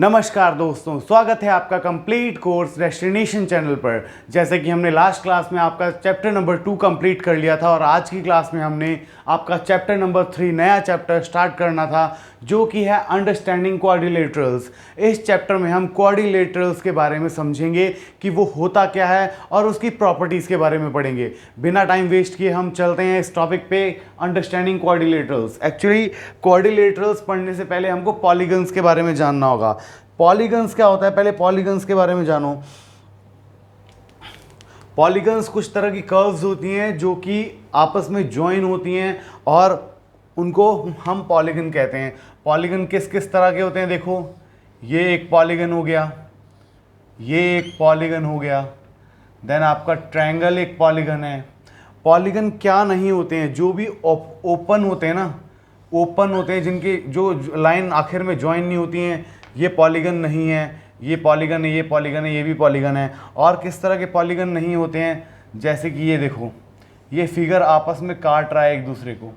नमस्कार दोस्तों, स्वागत है आपका कंप्लीट कोर्स डेस्टिनेशन चैनल पर। जैसे कि हमने लास्ट क्लास में आपका चैप्टर नंबर 2 कंप्लीट कर लिया था और आज की क्लास में हमने आपका चैप्टर नंबर 3 नया चैप्टर स्टार्ट करना था, जो कि है अंडरस्टैंडिंग क्वाड्रिलेटरल्स। इस चैप्टर में हम क्वाड्रिलेटरल्स के बारे में समझेंगे कि वो होता क्या है और उसकी प्रॉपर्टीज़ के बारे में पढ़ेंगे। बिना टाइम वेस्ट किए हम चलते हैं इस टॉपिक पे, अंडरस्टैंडिंग क्वाड्रिलेटरल्स। एक्चुअली क्वाड्रिलेटरल्स पढ़ने से पहले हमको पॉलीगन्स के बारे में जानना होगा। पॉलीगन्स क्या होता है, पहले पॉलीगन्स के बारे में जानो। पॉलीगन्स कुछ तरह की कर्व्स होती हैं जो कि आपस में ज्वाइन होती हैं और उनको हम पॉलीगन कहते हैं। पॉलीगन किस किस तरह के होते हैं, देखो ये एक पॉलीगन हो गया, ये एक पॉलीगन हो गया, देन आपका ट्रायंगल एक पॉलीगन है। पॉलीगन क्या नहीं होते हैं, जो भी ओपन होते हैं ना, ओपन होते हैं, जिनकी जो लाइन आखिर में ज्वाइन नहीं होती हैं, ये पॉलीगन नहीं है। ये पॉलीगन है, ये पॉलीगन है, ये भी पॉलीगन है। और किस तरह के पॉलीगन नहीं होते हैं, जैसे कि ये देखो, ये फिगर आपस में काट रहा है एक दूसरे को,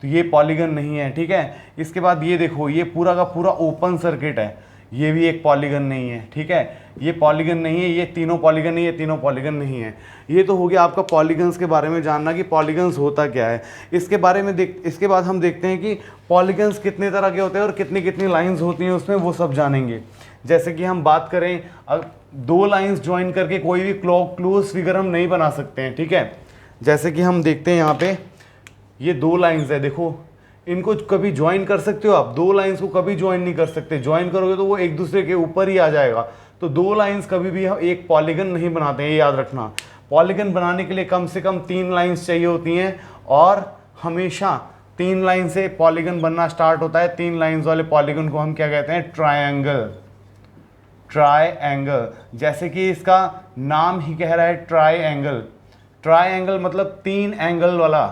तो ये पॉलीगन नहीं है। ठीक है, इसके बाद ये देखो, ये पूरा का पूरा ओपन सर्किट है, ये भी एक पॉलीगन नहीं है। ठीक है, ये पॉलीगन नहीं है, ये तीनों पॉलीगन नहीं है, ये तीनों पॉलीगन नहीं है। ये तो हो गया आपका पॉलीगन्स के बारे में जानना कि पॉलीगन्स होता क्या है। इसके बारे में इसके बाद हम देखते हैं कि पॉलीगन्स कितने तरह के होते हैं और कितनी कितनी लाइंस होती हैं उसमें, वो सब जानेंगे। जैसे कि हम बात करें, दो लाइंस ज्वाइन करके कोई भी क्लोज फिगर हम नहीं बना सकते हैं। ठीक है, जैसे कि हम देखते हैं यहाँ पे ये दो लाइंस है, देखो इनको कभी ज्वाइन कर सकते हो आप? दो लाइंस को कभी ज्वाइन नहीं कर सकते। ज्वाइन करोगे तो वो एक दूसरे के ऊपर ही आ जाएगा। तो दो लाइंस कभी भी हम एक पॉलीगन नहीं बनाते हैं, ये याद रखना। पॉलीगन बनाने के लिए कम से कम 3 लाइंस चाहिए होती हैं और हमेशा 3 लाइन से पॉलीगन बनना स्टार्ट होता है। 3 लाइंस वाले पॉलीगन को हम क्या कहते हैं? ट्रायंगल। ट्रायंगल, जैसे कि इसका नाम ही कह रहा है ट्रायंगल। ट्रायंगल मतलब 3 एंगल वाला।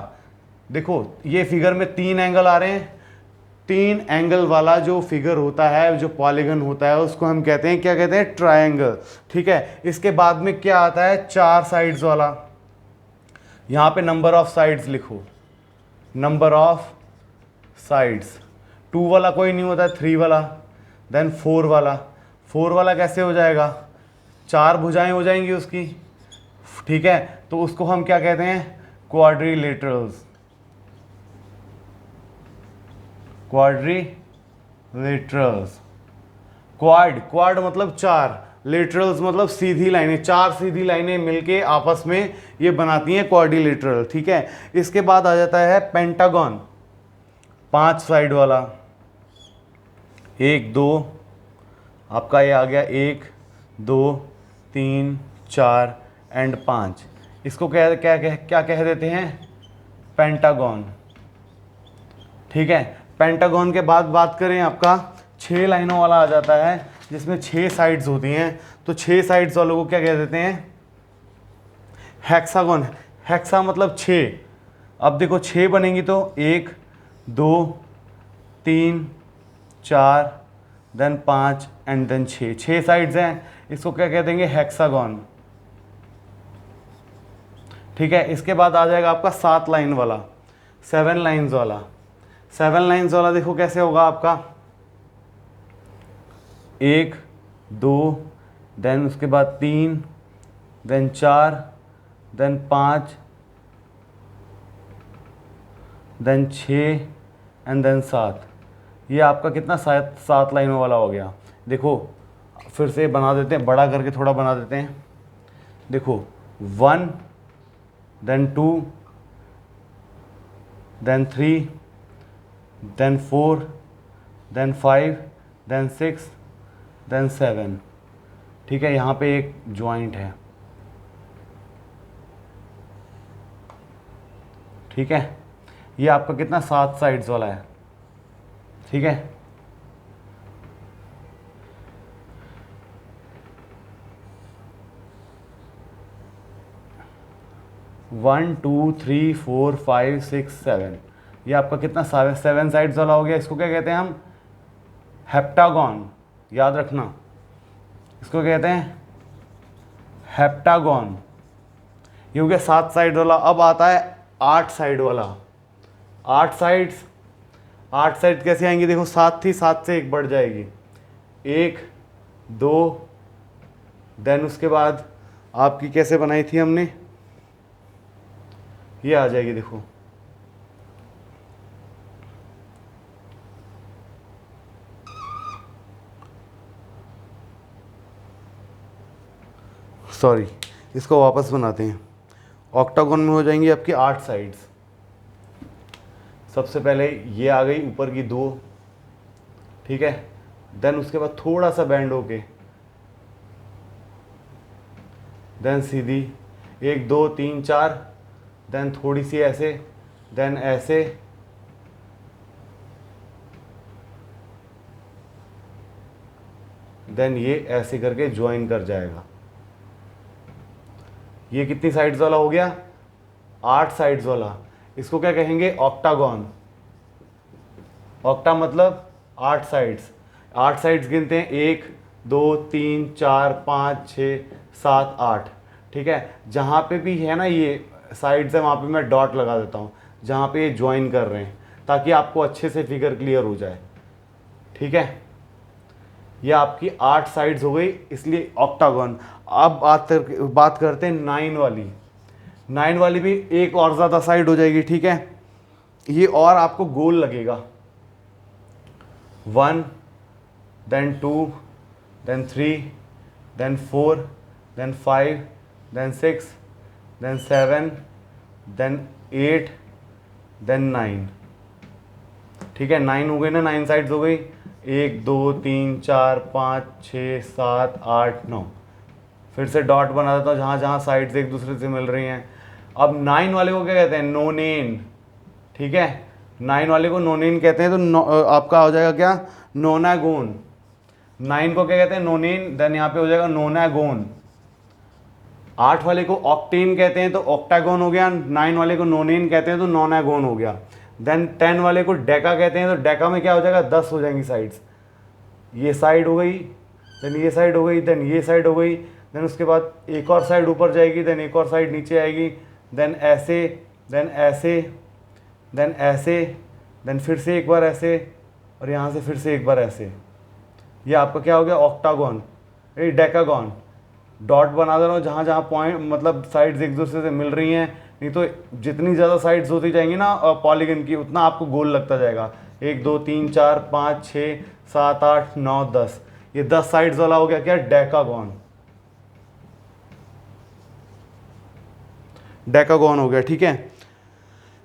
देखो ये फिगर में 3 एंगल आ रहे हैं, 3 एंगल वाला जो फिगर होता है, जो पॉलीगन होता है, उसको हम कहते हैं, क्या कहते हैं? ट्रायंगल। ठीक है, इसके बाद में क्या आता है? 4 साइड्स वाला। यहां पे नंबर ऑफ साइड्स लिखो, नंबर ऑफ साइड्स। 2 वाला कोई नहीं होता है, 3 वाला, देन 4 वाला। 4 वाला कैसे हो जाएगा? 4 भुजाएं हो जाएंगी उसकी। ठीक है, तो उसको हम क्या कहते हैं? क्वाड्रिलेटरल्स। क्वाड्रिलेटरल्स। क्वाड मतलब 4, लेटरल्स मतलब सीधी लाइनें। 4 सीधी लाइनें मिलके आपस में ये बनाती हैं क्वाड्रिलेटरल। ठीक है, इसके बाद आ जाता है पेंटागन, 5 साइड वाला। 1 2 आपका ये आ गया, 1 2 3 4 एंड 5। इसको क्या कह देते हैं? पेंटागन। ठीक है, पेंटागन के बाद बात करें, आपका 6 लाइनों वाला आ जाता है, जिसमें 6 साइड्स होती हैं। तो 6 साइड्स वालों को क्या कह देते हैं? हेक्सागन। हेक्सा मतलब 6। अब देखो 6 बनेंगी तो 1 2 3 4 देन 5 एंड देन 6 साइड्स हैं, इसको क्या कह देंगे? हेक्सागन। ठीक है, इसके बाद आ जाएगा आपका 7 लाइन वाला, 7 लाइन्स वाला। 7 लाइन्स वाला देखो कैसे होगा आपका? 1 2 देन उसके बाद 3 then 4 then 5 then 6 and then 7। ये आपका कितना? 7 लाइनों वाला हो गया। देखो फिर से बना देते हैं, बड़ा करके थोड़ा बना देते हैं। देखो 1 then 2 then 3 then 4 then 5 then 6 then 7। ठीक है, यहाँ पे एक जॉइंट है। ठीक है, ये आपका कितना? 7 साइड्स वाला है। ठीक है, वन 2 3 4 5 6 7। ये आपका कितना? 7 साइड्स वाला हो गया। इसको क्या कहते हैं हम? हेप्टागन। याद रखना, इसको कहते हैं हेप्टागन। ये हो गया 7 साइड वाला। अब आता है 8 साइड वाला। 8 साइड्स। 8 साइड कैसे आएंगी? देखो 7 थी, 7 से 1 बढ़ जाएगी, 1 2, देन उसके बाद आपकी कैसे बनाई थी हमने, ये आ जाएगी देखो, सॉरी इसको वापस बनाते हैं। ऑक्टागोन में हो जाएंगी आपकी 8 साइड्स। सबसे पहले ये आ गई ऊपर की 2, ठीक है, देन उसके बाद थोड़ा सा बैंड होके देन सीधी 1 2 3 4, देन थोड़ी सी ऐसे, देन ऐसे, देन ये ऐसे करके ज्वाइन कर जाएगा। ये कितनी साइड्स वाला हो गया, 8 साइड्स वाला। इसको क्या कहेंगे, ऑक्टागॉन। ऑक्टा मतलब 8 साइड्स। 8 साइड्स गिनते हैं, 1 2 3 4 5 6 7 8, ठीक है। जहाँ पे भी है ना ये साइड्स है वहाँ पे मैं डॉट लगा देता हूँ जहाँ पे ये ज्वाइन कर रहे हैं, ताकि आपको अच्छे से फिगर क्लियर हो जाए, ठीक है। ये आपकी 8 साइड्स हो गई, इसलिए ऑक्टागन। अब बात करते हैं 9 वाली। 9 वाली भी एक और ज़्यादा साइड हो जाएगी, ठीक है। ये और आपको गोल लगेगा, 1 then 2 then 3 then 4 then 5 then 6 then 7 then 8 then 9, ठीक है। 9 हो गई ना, 9 साइड्स हो गई, 1 2 3 4 5 6 7 8 9। फिर से डॉट बना देता हूँ जहाँ जहाँ साइड्स एक दूसरे से मिल रही हैं। अब 9 वाले को क्या कहते हैं, नोनेन, ठीक है। 9 वाले को नोनेन कहते हैं, तो आपका हो जाएगा क्या, नोनागोन। 9 को क्या कहते हैं, नोनेन, देन यहाँ पे हो जाएगा नोनागोन। 8 वाले को ऑक्टेन कहते हैं, तो ऑक्टागोन हो गया। 9 वाले को नोनेन कहते हैं, तो नोनागोन हो गया। देन 10 वाले को डेका कहते हैं, तो डेका में क्या हो जाएगा, 10 हो जाएंगी साइड्स। ये साइड हो गई, देन ये साइड हो गई, देन ये साइड हो गई, देन उसके बाद एक और साइड ऊपर जाएगी, देन एक और साइड नीचे आएगी, देन ऐसे, देन ऐसे, देन ऐसे, देन फिर से एक बार ऐसे, और यहाँ से फिर से एक बार ऐसे। ये आपका क्या हो गया, ऑक्टागोन, ये डेकागोन। डॉट बना दे रहा हूँ जहाँ जहाँ पॉइंट मतलब साइड्स एक दूसरे से मिल रही हैं, नहीं तो जितनी ज़्यादा साइड्स होती जाएंगी ना पॉलीगन की, उतना आपको गोल लगता जाएगा। 1 2 3 4 5 6 7 8 9 10, ये 10 साइड्स वाला हो गया क्या, डेकागोन। डेकागोन हो गया, ठीक है।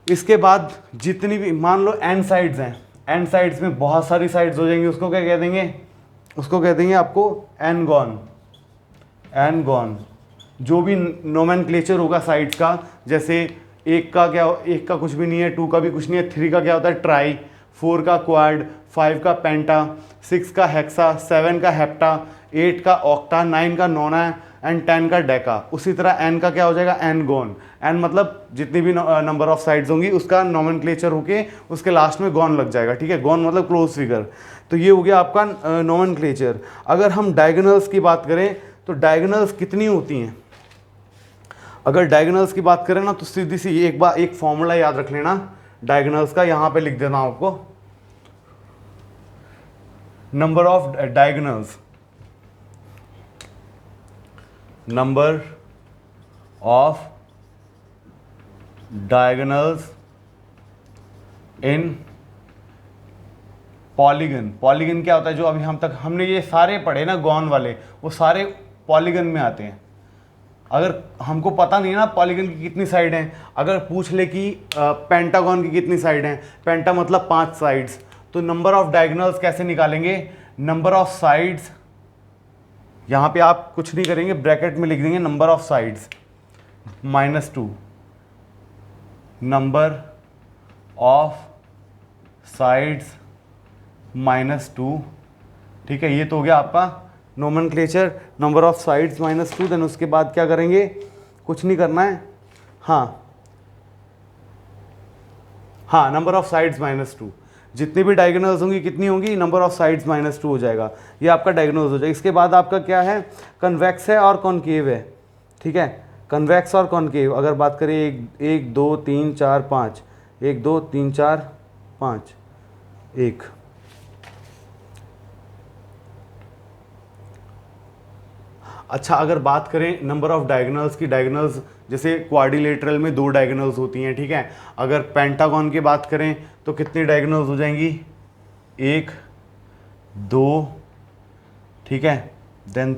इसके बाद जितनी भी मान लो n साइड्स हैं, n साइड्स में बहुत सारी साइड्स हो जाएंगी, उसको क्या कह देंगे, उसको कह देंगे आपको एनगॉन। एनगॉन जो भी नोमेनक्लेचर होगा साइड्स का, जैसे एक का कुछ भी नहीं है, 2 का भी कुछ नहीं है, 3 का क्या होता है, ट्राई, 4 का क्वाड, 5 का पेंटा, 6 का हेक्सा, 7 का हेप्टा, 8 का ऑक्टा, 9 का नोना एंड 10 का डेका। उसी तरह एन का क्या हो जाएगा, एनगॉन। एन मतलब जितनी भी नंबर ऑफ साइड्स होंगी उसका नोमेनक्लेचर होके उसके लास्ट में गॉन लग जाएगा, ठीक है। गॉन मतलब क्लोज फिगर। तो ये हो गया आपका नोमेनक्लेचर। अगर हम डायगोनल्स की बात करें तो डायगोनल्स कितनी होती हैं, अगर डायगोनल्स की बात करें ना तो सीधी सी एक फॉर्मूला याद रख लेना डायगोनल्स का, यहां पे लिख देता हूं आपको, number of diagonals, number of diagonals in polygon. Polygon क्या होता है, जो अभी हमने ये सारे पढ़े ना गॉन वाले, वो सारे पॉलीगन में आते हैं। अगर हमको पता नहीं ना पॉलीगन की कितनी साइड हैं, अगर पूछ ले कि पेंटागन की कितनी साइड हैं, पेंटा मतलब 5 साइड्स, तो नंबर ऑफ डायगोनल्स कैसे निकालेंगे, नंबर ऑफ साइड्स, यहाँ पे आप कुछ नहीं करेंगे, ब्रैकेट में लिख देंगे number of sides -2, number of sides -2, ठीक है। ये तो हो गया आपका nomenclature, number of sides -2। Then उसके बाद क्या करेंगे, कुछ नहीं करना है, हाँ नंबर ऑफ साइड्स -2, जितनी भी डायगोनल्स होंगी कितनी होंगी, नंबर ऑफ साइड्स -2 हो जाएगा, ये आपका डायगोनल्स हो जाएगा। इसके बाद आपका क्या है, कन्वेक्स है और कॉनकेव है, ठीक है। कन्वेक्स और कॉनकेव अगर बात करें 1 2 3 4 5, 1 2 3 4 5, 1 अच्छा, अगर बात करें नंबर ऑफ डायगोनल्स की, डायगोनल्स जैसे क्वाड्रिलेटरल में 2 डायगोनल्स होती हैं, ठीक है। अगर पेंटागन की बात करें तो कितनी डायगोनल्स हो जाएंगी, 1 2, ठीक है, देन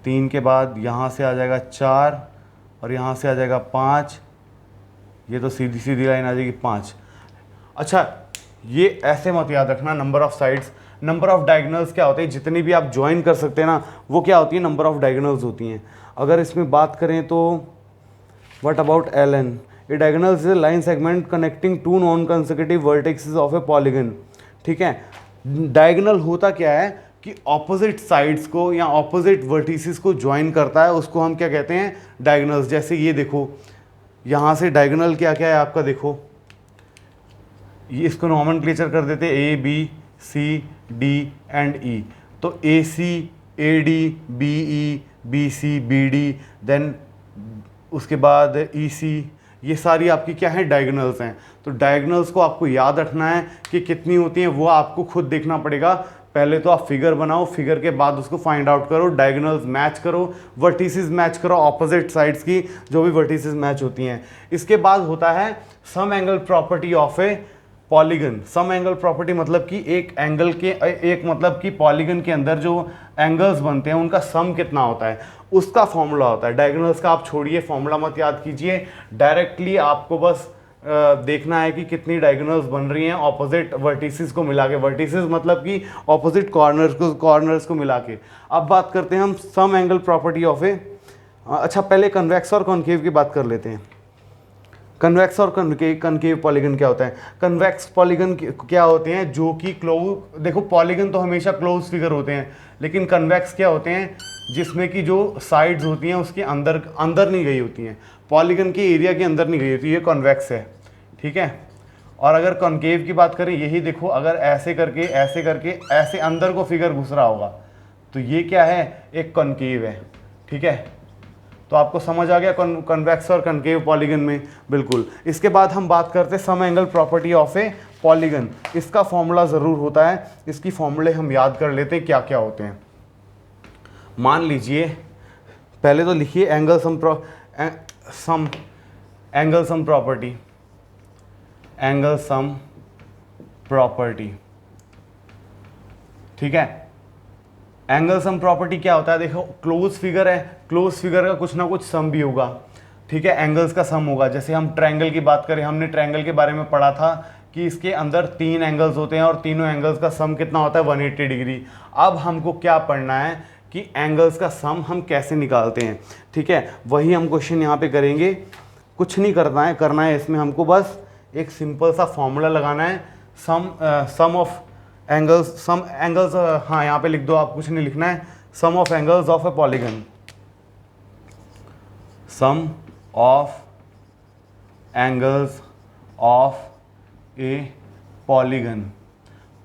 3 के बाद यहाँ से आ जाएगा 4 और यहाँ से आ जाएगा 5, ये तो सीधी सीधी लाइन आ जाएगी 5। अच्छा, ये ऐसे मत याद रखना number of sides, number of diagonals क्या होते हैं, जितनी भी आप ज्वाइन कर सकते हैं ना, वो क्या होती है, नंबर ऑफ डायगोनल्स होती हैं। अगर इसमें बात करें तो what about LN, A diagonal is a line segment connecting 2 non consecutive vertexes of a polygon, ठीक है। डायगोनल होता क्या है कि ऑपोजिट साइड्स को या ऑपोजिट वर्टिसेस को ज्वाइन करता है, उसको हम क्या कहते हैं, डायगोनल्स। जैसे ये देखो, यहाँ से डायगोनल क्या क्या है आपका, देखो ये इसको नॉमेनक्लेचर कर देते हैं ABCD एंड E। तो AC AD BE BC BD, then उसके बाद EC, ये सारी आपकी क्या है, डायगोनल्स हैं। तो डायगोनल्स को आपको याद रखना है कि कितनी होती हैं, वो आपको खुद देखना पड़ेगा। पहले तो आप फिगर बनाओ, फिगर के बाद उसको फाइंड आउट करो, डायगोनल्स मैच करो, वर्टिसेस मैच करो, ऑपोजिट साइड्स की जो भी वर्टिसेस मैच होती हैं। इसके बाद होता है sum angle property of a polygon. Sum angle property मतलब कि एक एंगल के, एक मतलब कि पॉलीगन के अंदर जो एंगल्स बनते हैं उनका सम कितना होता है, उसका फॉर्मूला होता है। डायगोनल्स का आप छोड़िए, फॉर्मूला मत याद कीजिए, डायरेक्टली आपको बस देखना है कि कितनी डायगोनल्स बन रही हैं ऑपोजिट वर्टिसेस को मिला के। वर्टिसेस मतलब कि ऑपोजिट कॉर्नर्स को मिला के। अब बात करते हैं हम सम एंगल प्रॉपर्टी ऑफ ए, अच्छा पहले कन्वेक्स और कॉन्केव की बात कर लेते हैं। कन्वेक्स और कनकेव पॉलीगन क्या होता है। कन्वेक्स पॉलीगन क्या होते हैं, जो कि क्लोज, देखो पॉलीगन तो हमेशा क्लोज फिगर होते हैं, लेकिन कन्वेक्स क्या होते हैं, जिसमें कि जो साइड्स होती हैं उसके अंदर नहीं गई होती हैं, पॉलीगन के एरिया के अंदर नहीं गई होती, ये कन्वेक्स है, ठीक है। और अगर कॉन्केव की बात करें, यही देखो, अगर ऐसे करके ऐसे अंदर को फिगर घुस रहा होगा तो ये क्या है, एक कॉन्केव है, ठीक है। तो आपको समझ आ गया कन्वेक्स और कनकेव पॉलीगन में, बिल्कुल। इसके बाद हम बात करते हैं sum angle property of a polygon. इसका फॉर्मूला ज़रूर होता है, इसकी फॉर्मूले हम याद कर लेते हैं क्या क्या होते हैं। मान लीजिए, पहले तो लिखिए एंगल सम प्रॉपर्टी, ठीक है। एंगल सम प्रॉपर्टी क्या होता है, देखो क्लोज फिगर है, क्लोज फिगर का कुछ ना कुछ सम भी होगा, ठीक है, एंगल्स का सम होगा। जैसे हम ट्रायंगल की बात करें, हमने ट्रायंगल के बारे में पढ़ा था कि इसके अंदर 3 एंगल्स होते हैं और तीनों एंगल्स का सम कितना होता है, 180 डिग्री। अब हमको क्या पढ़ना है कि एंगल्स का सम हम कैसे निकालते हैं, ठीक है, वही हम क्वेश्चन यहाँ पे करेंगे। कुछ नहीं करना है इसमें, हमको बस एक सिंपल सा फॉर्मूला लगाना है, सम ऑफ एंगल्स, हाँ यहाँ पे लिख दो, आप कुछ नहीं लिखना है, sum of angles of a polygon, sum of angles of a polygon.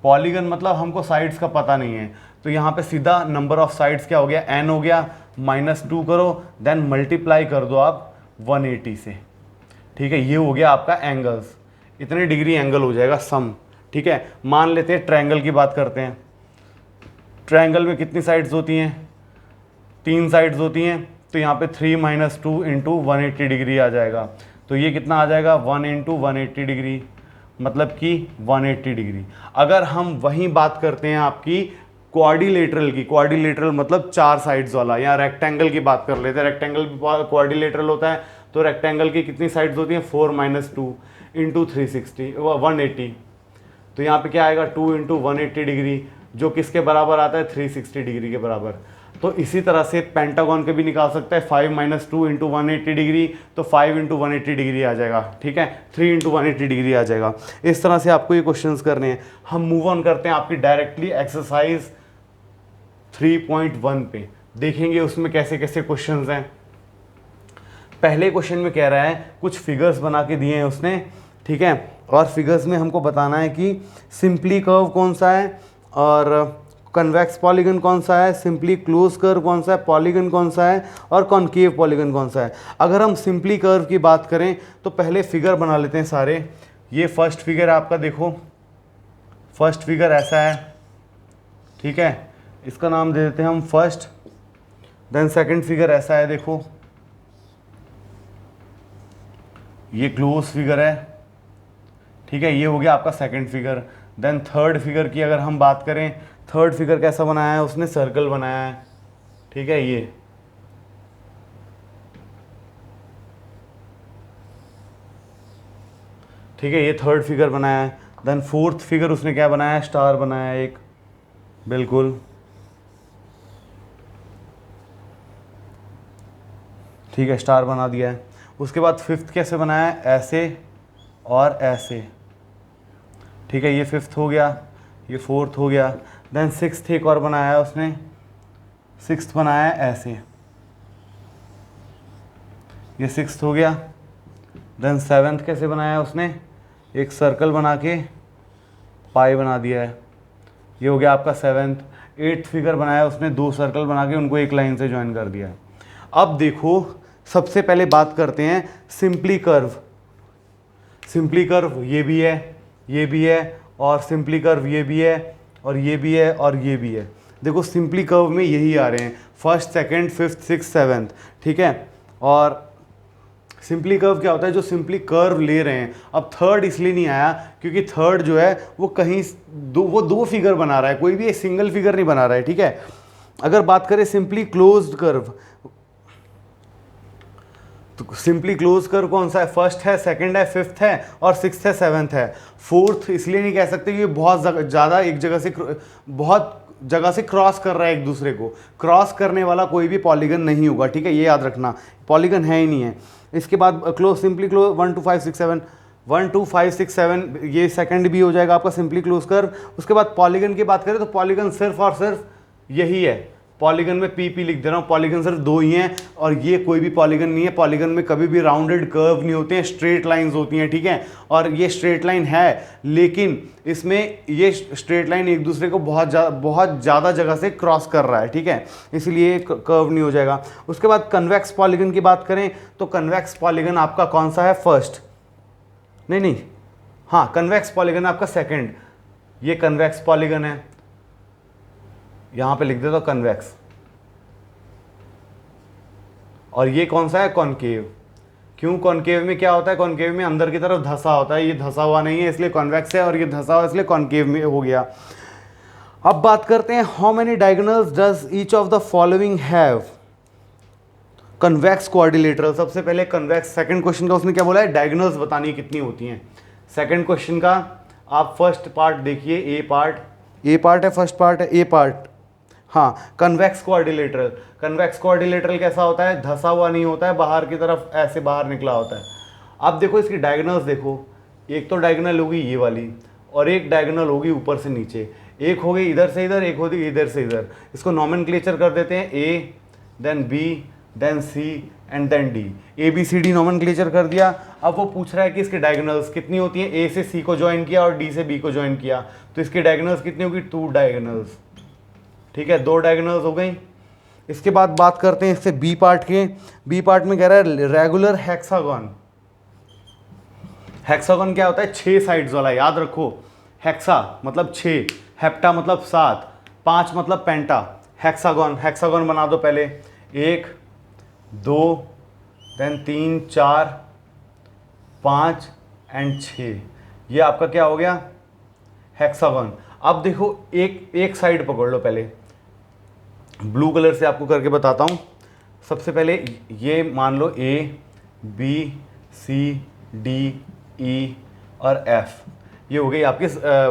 Polygon मतलब हमको साइड्स का पता नहीं है, तो यहाँ पे सीधा नंबर ऑफ साइड्स क्या हो गया, n हो गया, -2 करो, देन मल्टीप्लाई कर दो आप 180 से, ठीक है, ये हो गया आपका एंगल्स, इतने डिग्री एंगल हो जाएगा सम, ठीक है। मान लेते हैं ट्रायंगल की बात करते हैं। ट्रायंगल में कितनी साइड्स होती हैं, 3 साइड्स होती हैं, तो यहाँ पे 3 - 2 × 180 डिग्री आ जाएगा। तो ये कितना आ जाएगा, 1 × 180 डिग्री, मतलब कि 180 डिग्री। अगर हम वहीं बात करते हैं आपकी क्वाड्रिलेटरल की, क्वाड्रिलेटरल मतलब 4 साइड्स वाला, या रेक्टेंगल की बात कर लेते हैं, रेक्टेंगल क्वाड्रिलेटरल होता है, तो रेक्टेंगल की कितनी साइड्स होती हैं, 4 - 2 × 360 180। तो यहाँ पे क्या आएगा, 2 × 180 डिग्री, जो किसके बराबर आता है, 360 डिग्री के बराबर। तो इसी तरह से पेंटागन के भी निकाल सकते हैं, 5 - 2 × 180 डिग्री, तो 5 × 180 डिग्री आ जाएगा, ठीक है, 3 × 180 डिग्री आ जाएगा। इस तरह से आपको ये क्वेश्चंस करने हैं। हम मूव ऑन करते हैं आपकी डायरेक्टली एक्सरसाइज 3.1 पे, देखेंगे उसमें कैसे कैसे क्वेश्चंस हैं। पहले क्वेश्चन में कह रहा है, कुछ फिगर्स बना के दिए हैं उसने, ठीक है, और फिगर्स में हमको बताना है कि सिंपली कर्व कौन सा है और कन्वेक्स पॉलीगन कौन सा है, सिंपली क्लोज कर्व कौन सा है, पॉलीगन कौन सा है और कॉन्केव पॉलीगन कौन सा है। अगर हम सिंपली कर्व की बात करें तो पहले फिगर बना लेते हैं सारे। ये फर्स्ट फिगर आपका देखो, फर्स्ट फिगर ऐसा है, ठीक है, इसका नाम दे देते हैं हम फर्स्ट। देन सेकंड फिगर ऐसा है, देखो ये क्लोज फिगर है, ठीक है, ये हो गया आपका second figure. Then third figure की अगर हम बात करें, थर्ड फिगर कैसा बनाया है उसने, सर्कल बनाया है, ठीक है, ये ठीक है, ये थर्ड फिगर बनाया है। देन फोर्थ फिगर उसने क्या बनाया है, स्टार बनाया है एक, बिल्कुल, ठीक है, स्टार बना दिया है। उसके बाद फिफ्थ कैसे बनाया है, ऐसे और ऐसे, ठीक है, ये फिफ्थ हो गया, ये फोर्थ हो गया। देन सिक्स्थ एक और बनाया है उसने, सिक्स्थ बनाया है ऐसे, ये सिक्स्थ हो गया। देन सेवेंथ कैसे बनाया है उसने, एक सर्कल बना के पाई बना दिया है, ये हो गया आपका सेवेंथ। एट्थ फिगर बनाया है उसने, दो सर्कल बना के उनको एक लाइन से ज्वाइन कर दिया है। अब देखो सबसे पहले बात करते हैं सिंपली कर्व। सिंपली कर्व ये भी है, ये भी है, और सिंपली कर्व ये भी है, और ये भी है, और ये भी है। देखो सिंपली कर्व में यही आ रहे हैं, first, second, fifth, six, seventh, ठीक है। और सिंपली कर्व क्या होता है, जो सिंपली कर्व ले रहे हैं। अब थर्ड इसलिए नहीं आया क्योंकि थर्ड जो है वो कहीं दो फिगर बना रहा है, कोई भी एक सिंगल फिगर नहीं बना रहा है, ठीक है। अगर बात करें सिंपली क्लोज्ड कर्व, तो सिंपली क्लोज कर्व कौन सा है, फर्स्ट है, सेकंड है, फिफ्थ है, और सिक्स्थ है, सेवन्थ है। फोर्थ इसलिए नहीं कह सकते कि बहुत ज़्यादा एक जगह से, बहुत जगह से क्रॉस कर रहा है एक दूसरे को। क्रॉस करने वाला कोई भी पॉलीगन नहीं होगा, ठीक है, ये याद रखना, पॉलीगन है ही नहीं है। इसके बाद क्लोज, सिंपली क्लोज 1 2 5 6 7, 1 2 5 6 7, ये सेकंड भी हो जाएगा आपका सिंपली क्लोज कर्व। उसके बाद पॉलीगन की बात करें तो पॉलीगन सिर्फ और सिर्फ यही है, पॉलीगन में पी लिख दे रहा हूँ, पॉलीगन सिर्फ दो ही हैं, और ये कोई भी पॉलीगन नहीं है। पॉलीगन में कभी भी राउंडेड कर्व नहीं होते हैं, स्ट्रेट लाइंस होती हैं, ठीक है। और ये स्ट्रेट लाइन है, लेकिन इसमें ये स्ट्रेट लाइन एक दूसरे को बहुत ज़्यादा जगह से क्रॉस कर रहा है, ठीक है, इसलिए कर्व नहीं हो जाएगा। उसके बाद कन्वेक्स पॉलीगन की बात करें तो कन्वेक्स पॉलीगन आपका कौन सा है, फर्स्ट, नहीं, हाँ, कन्वेक्स पॉलीगन आपका सेकेंड, ये कन्वेक्स पॉलीगन है, यहां पे लिख देता हूं कन्वेक्स। और ये कौन सा है, कॉनकेव। क्यों, कॉनकेव में क्या होता है, कॉनकेव में अंदर की तरफ धंसा होता है, ये धंसा हुआ नहीं है इसलिए कॉन्वेक्स है, और ये धंसा हुआ इसलिए कॉनकेव में हो गया। अब बात करते हैं how many diagonals does each of the following have, convex quadrilateral. सबसे पहले कन्वेक्स, सेकंड क्वेश्चन का उसने क्या बोला है, डायगोनल्स बतानी कितनी होती हैं। सेकंड क्वेश्चन का आप फर्स्ट पार्ट देखिए, ए पार्ट है, फर्स्ट पार्ट है, ए पार्ट, हाँ, कन्वेक्स क्वाड्रिलेटरल। कन्वेक्स क्वाड्रिलेटरल कैसा होता है, धंसा हुआ नहीं होता है, बाहर की तरफ ऐसे बाहर निकला होता है। अब देखो इसकी डायगोनल्स देखो, एक तो डायगोनल होगी ये वाली, और एक डायगोनल होगी ऊपर से नीचे, एक होगी इधर से इधर, एक होगी इधर से इधर। इसको नॉमेनक्लेचर कर देते हैं, A, then B, then C, and then D. A B C D nomenclature कर दिया। अब वो पूछ रहा है कि इसके डायगोनल्स कितनी होती हैं, ए से सी को ज्वाइन किया और डी से बी को ज्वाइन किया, तो इसकी डायगोनल्स कितनी होगी, 2 डायगोनल्स, ठीक है, 2 डायगोनल्स हो गई। इसके बाद बात करते हैं इससे बी पार्ट के। बी पार्ट में कह रहा है रेगुलर हेक्सागन। हेक्सागन क्या होता है, 6 साइड्स वाला, याद रखो। हेक्सा मतलब 6, हेप्टा मतलब 7, 5 मतलब पेंटा। हेक्सागन, हेक्सागन बना दो पहले, 1 2 देन 3 4 5 एंड 6, ये आपका क्या हो गया, हेक्सागन। अब देखो एक साइड पकड़ लो पहले, ब्लू कलर से आपको करके बताता हूँ। सबसे पहले ये मान लो ए बी सी डी ई और एफ, ये हो गई आपकी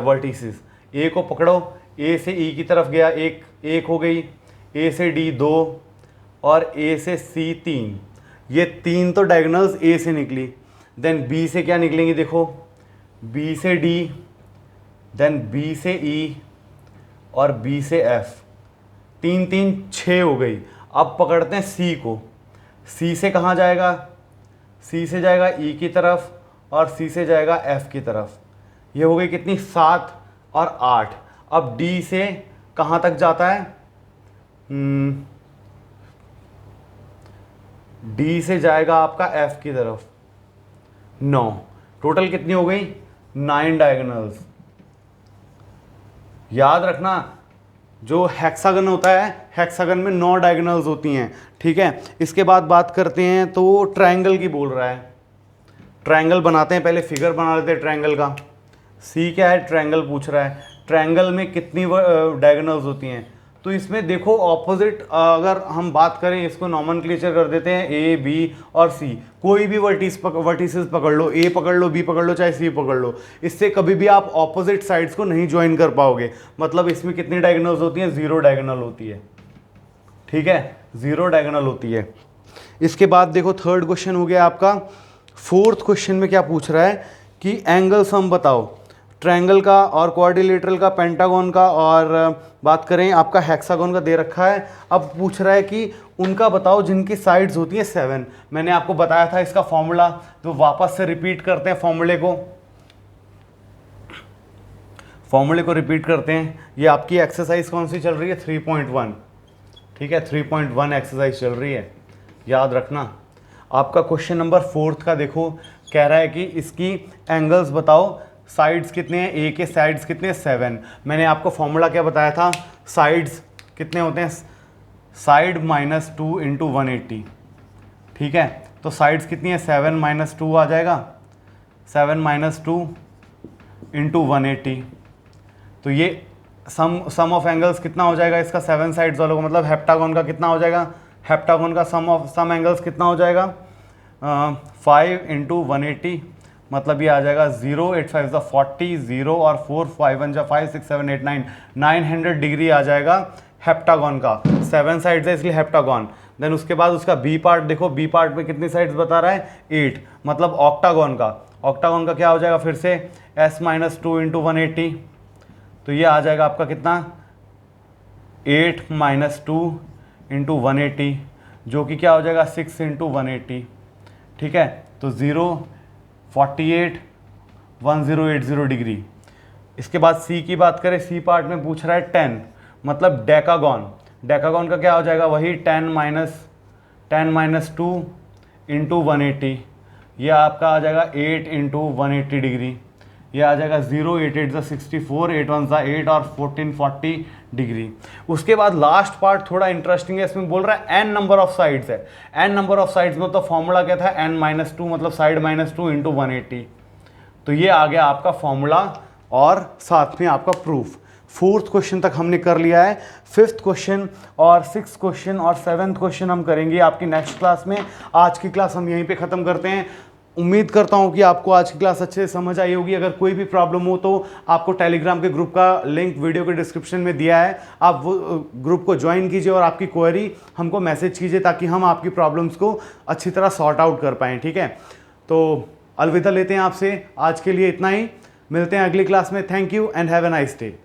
वर्टिसेस। ए को पकड़ो, ए से ई की तरफ गया, एक हो गई, ए से डी 2 और ए से सी 3, ये 3 तो डायगोनल्स ए से निकली। देन बी से क्या निकलेंगी, देखो, बी से डी, देन बी से ई और बी से एफ, 3 3 6 हो गई। अब पकड़ते हैं सी को, सी से कहाँ जाएगा, सी से जाएगा ई की तरफ और सी से जाएगा एफ की तरफ, ये हो गई कितनी, 7 और 8। अब डी से कहाँ तक जाता है, डी से जाएगा आपका एफ की तरफ, 9। टोटल कितनी हो गई, 9 डायगोनल्स। याद रखना जो हेक्सागन होता है, हेक्सागन में 9 डायगोनल्स होती हैं, ठीक है। इसके बाद बात करते हैं तो ट्रायंगल की बोल रहा है, ट्रायंगल बनाते हैं, पहले फिगर बना लेते हैं ट्रायंगल का। सी क्या है, ट्रायंगल पूछ रहा है, ट्रायंगल में कितनी डायगोनल्स होती हैं। तो इसमें देखो ऑपोजिट, अगर हम बात करें इसको नॉमेनक्लेचर कर देते हैं ए बी और सी, कोई भी वर्टिसेस पकड़ लो, ए पकड़ लो, बी पकड़ लो, चाहे सी पकड़ लो, इससे कभी भी आप ऑपोजिट साइड्स को नहीं ज्वाइन कर पाओगे। मतलब इसमें कितनी डायगोनल्स होती हैं, 0 डायगोनल होती है, ठीक है, 0 डायगोनल होती है। इसके बाद देखो थर्ड क्वेश्चन हो गया आपका। फोर्थ क्वेश्चन में क्या पूछ रहा है कि एंगल सम बताओ, ट्रायंगल का और क्वाड्रिलेटरल का, पेंटागन का, और बात करें आपका हेक्सागन का दे रखा है। अब पूछ रहा है कि उनका बताओ जिनकी साइड्स होती हैं 7। मैंने आपको बताया था इसका फॉर्मूला, तो वापस से रिपीट करते हैं फॉर्मूले को रिपीट करते हैं। ये आपकी एक्सरसाइज कौन सी चल रही है, 3.1, ठीक है, 3.1 एक्सरसाइज चल रही है, याद रखना। आपका क्वेश्चन नंबर 4 का देखो, कह रहा है कि इसकी एंगल्स बताओ, साइड्स कितने हैं, ए के साइड्स कितने हैं, 7। मैंने आपको फॉर्मूला क्या बताया था, साइड्स कितने होते हैं, साइड -2 इंटू 180, ठीक है। तो साइड्स कितनी है, 7 - 2 आ जाएगा, 7 - 2 इंटू 180। तो ये सम ऑफ एंगल्स कितना हो जाएगा इसका, 7 साइड्स वालों का, मतलब हेप्टागन का कितना हो जाएगा, हेप्टागन का सम एंगल्स कितना हो जाएगा, 5 इंटू 180, मतलब ये आ जाएगा 0, 8 5 40, 0 और 4 5 1 5 6 7 8 9, 900 डिग्री आ जाएगा हेप्टागन का। 7 साइड्स है इसलिए हेप्टागन। देन उसके बाद उसका बी पार्ट देखो, बी पार्ट में कितनी साइड्स बता रहा है, 8, मतलब ऑक्टागन का क्या हो जाएगा फिर से, s - 2 इंटू 180। तो ये आ जाएगा आपका कितना, 8 - 2 इंटू 180, जो कि क्या हो जाएगा 6 इंटू 180, ठीक है। तो 0 48 1080 डिग्री। इसके बाद सी की बात करें, सी पार्ट में पूछ रहा है 10, मतलब डेकागन का क्या हो जाएगा, वही 10 - 2 इंटू 180, ये आपका आ जाएगा 8 इंटू 180 डिग्री। ये आ जाएगा 0, 8 8 64, 8 1 8 और 14 40 डिग्री। उसके बाद लास्ट पार्ट थोड़ा इंटरेस्टिंग है, इसमें बोल रहा है n नंबर ऑफ साइड्स है। n नंबर ऑफ साइड्स में तो फॉर्मूला क्या था, n - 2, मतलब साइड -2 इंटू 180। तो ये आ गया आपका फॉर्मूला और साथ में आपका प्रूफ। 4th क्वेश्चन तक हमने कर लिया है। 5th क्वेश्चन और 6th क्वेश्चन और 7th क्वेश्चन हम करेंगे आपकी नेक्स्ट क्लास में। आज की क्लास हम यहीं पे ख़त्म करते हैं। उम्मीद करता हूं कि आपको आज की क्लास अच्छे से समझ आई होगी। अगर कोई भी प्रॉब्लम हो तो आपको टेलीग्राम के ग्रुप का लिंक वीडियो के डिस्क्रिप्शन में दिया है, आप वो ग्रुप को ज्वाइन कीजिए और आपकी क्वेरी हमको मैसेज कीजिए ताकि हम आपकी प्रॉब्लम्स को अच्छी तरह सॉर्ट आउट कर पाएँ, ठीक है। तो अलविदा लेते हैं आपसे, आज के लिए इतना ही, मिलते हैं अगली क्लास में। Thank you and have a nice day.